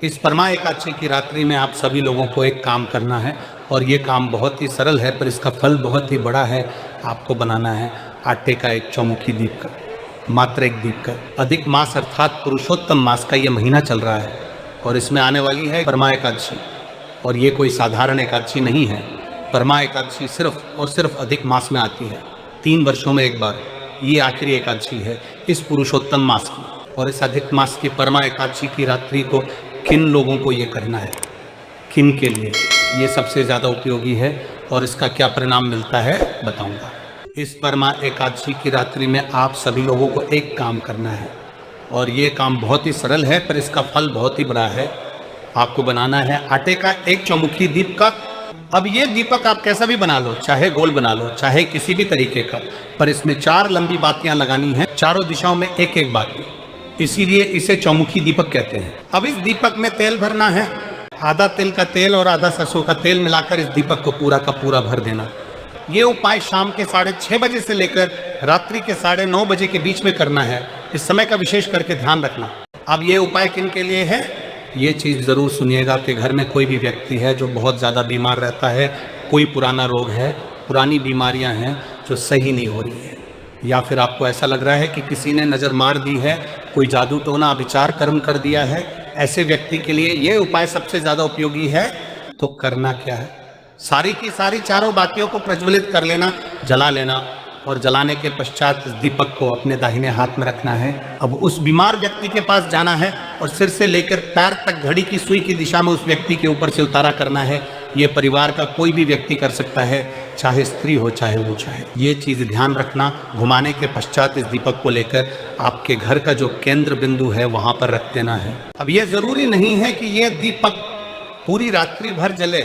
इस परमा एकादशी की रात्रि में आप सभी लोगों को एक काम करना है और ये काम बहुत ही सरल है पर इसका फल बहुत ही बड़ा है। आपको बनाना है आटे का एक चौमुखी दीप का, मात्र एक दीप का। अधिक मास अर्थात पुरुषोत्तम मास का ये महीना चल रहा है और इसमें आने वाली है परमा एकादशी। और ये कोई साधारण एकादशी नहीं है। परमा एकादशी सिर्फ और सिर्फ अधिक मास में आती है, 3 वर्षों में एक बार। ये आखिरी एकादशी है इस पुरुषोत्तम मास की। और इस अधिक मास की परमा एकादशी की रात्रि को किन लोगों को ये करना है, किन के लिए ये सबसे ज़्यादा उपयोगी है और इसका क्या परिणाम मिलता है बताऊंगा। इस परमा एकादशी की रात्रि में आप सभी लोगों को एक काम करना है और ये काम बहुत ही सरल है पर इसका फल बहुत ही बड़ा है। आपको बनाना है आटे का एक चौमुखी दीप का। अब ये दीपक आप कैसा भी बना लो, चाहे गोल बना लो, चाहे किसी भी तरीके का, पर इसमें 4 लंबी बातियां लगानी हैं, चारों दिशाओं में एक एक बाती, इसीलिए इसे चौमुखी दीपक कहते हैं। अब इस दीपक में तेल भरना है, आधा तिल का तेल और आधा सरसों का तेल मिलाकर इस दीपक को पूरा का पूरा भर देना। ये उपाय शाम के 6:30 बजे से लेकर रात्रि के 9:30 बजे के बीच में करना है। इस समय का विशेष करके ध्यान रखना। अब ये उपाय किन के लिए है, ये चीज़ ज़रूर सुनिएगा कि घर में कोई भी व्यक्ति है जो बहुत ज़्यादा बीमार रहता है, कोई पुराना रोग है, पुरानी बीमारियां हैं जो सही नहीं हो रही है, या फिर आपको ऐसा लग रहा है कि किसी ने नज़र मार दी है, कोई जादू टोना विचार कर्म कर दिया है, ऐसे व्यक्ति के लिए ये उपाय सबसे ज़्यादा उपयोगी है। तो करना क्या है, सारी की सारी चारों बातियों को प्रज्वलित कर लेना, जला लेना और जलाने के पश्चात इस दीपक को अपने दाहिने हाथ में रखना है। अब उस बीमार व्यक्ति के पास जाना है और सिर से लेकर पैर तक घड़ी की सुई की दिशा में उस व्यक्ति के ऊपर से उतारा करना है। ये परिवार का कोई भी व्यक्ति कर सकता है, चाहे स्त्री हो चाहे वो चाहे। ये चीज़ ध्यान रखना। घुमाने के पश्चात इस दीपक को लेकर आपके घर का जो केंद्र बिंदु है वहाँ पर रख देना है। अब ये ज़रूरी नहीं है कि ये दीपक पूरी रात्रि भर जले,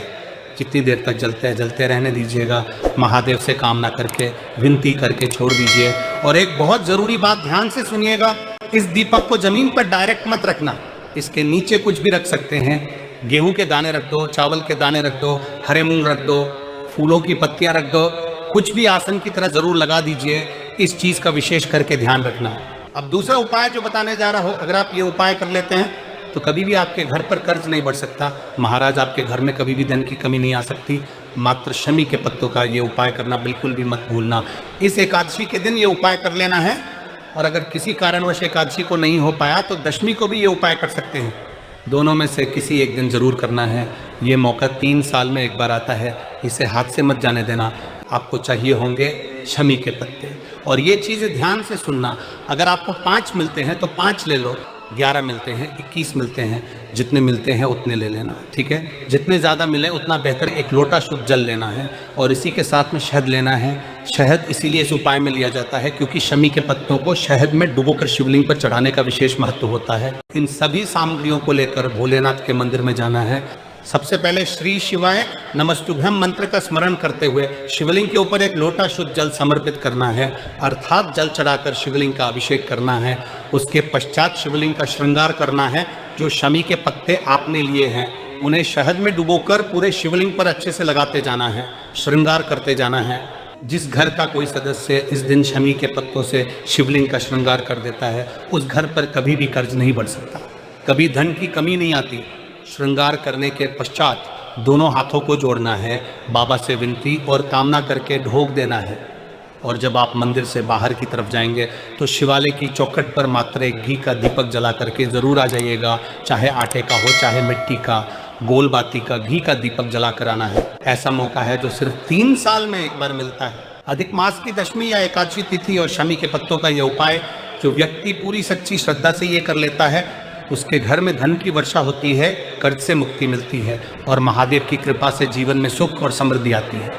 जितनी देर तक जलते हैं जलते रहने दीजिएगा। महादेव से कामना करके विनती करके छोड़ दीजिए। और एक बहुत ज़रूरी बात ध्यान से सुनिएगा, इस दीपक को ज़मीन पर डायरेक्ट मत रखना, इसके नीचे कुछ भी रख सकते हैं। गेहूं के दाने रख दो, चावल के दाने रख दो, हरे मूंग रख दो, फूलों की पत्तियां रख दो, कुछ भी आसन की तरह ज़रूर लगा दीजिए। इस चीज़ का विशेष करके ध्यान रखना। अब दूसरा उपाय जो बताने जा रहा हो, अगर आप ये उपाय कर लेते हैं तो कभी भी आपके घर पर कर्ज नहीं बढ़ सकता, महाराज आपके घर में कभी भी धन की कमी नहीं आ सकती। मात्र शमी के पत्तों का ये उपाय करना बिल्कुल भी मत भूलना। इस एकादशी के दिन ये उपाय कर लेना है। और अगर किसी कारणवश एकादशी को नहीं हो पाया तो दशमी को भी ये उपाय कर सकते हैं। दोनों में से किसी एक दिन ज़रूर करना है। ये मौका 3 साल में एक बार आता है, इसे हाथ से मत जाने देना। आपको चाहिए होंगे शमी के पत्ते। और ये चीज़ें ध्यान से सुनना, अगर आपको 5 मिलते हैं तो 5 ले लो, 11 मिलते हैं, 21 मिलते हैं, जितने मिलते हैं उतने ले लेना, ठीक है। जितने ज़्यादा मिले उतना बेहतर। 1 लोटा शुद्ध जल लेना है और इसी के साथ में शहद लेना है। शहद इसीलिए इस उपाय में लिया जाता है क्योंकि शमी के पत्तों को शहद में डुबोकर शिवलिंग पर चढ़ाने का विशेष महत्व होता है। इन सभी सामग्रियों को लेकर भोलेनाथ के मंदिर में जाना है। सबसे पहले श्री शिवाय नमस्तुभ्यम मंत्र का स्मरण करते हुए शिवलिंग के ऊपर 1 लोटा शुद्ध जल समर्पित करना है, अर्थात जल चढ़ाकर शिवलिंग का अभिषेक करना है। उसके पश्चात शिवलिंग का श्रृंगार करना है। जो शमी के पत्ते आपने लिए हैं उन्हें शहद में डुबोकर पूरे शिवलिंग पर अच्छे से लगाते जाना है, श्रृंगार करते जाना है। जिस घर का कोई सदस्य इस दिन शमी के पत्तों से शिवलिंग का श्रृंगार कर देता है उस घर पर कभी भी कर्ज नहीं बढ़ सकता, कभी धन की कमी नहीं आती। श्रृंगार करने के पश्चात दोनों हाथों को जोड़ना है, बाबा से विनती और कामना करके ढोक देना है। और जब आप मंदिर से बाहर की तरफ जाएंगे तो शिवालय की चौखट पर मात्र एक घी का दीपक जला करके ज़रूर आ जाइएगा, चाहे आटे का हो चाहे मिट्टी का, गोल बाती का घी का दीपक जला कर आना है। ऐसा मौका है जो सिर्फ 3 साल में एक बार मिलता है। अधिक मास की दशमी या एकादशी तिथि और शमी के पत्तों का यह उपाय जो व्यक्ति पूरी सच्ची श्रद्धा से ये कर लेता है उसके घर में धन की वर्षा होती है, कर्ज से मुक्ति मिलती है और महादेव की कृपा से जीवन में सुख और समृद्धि आती है।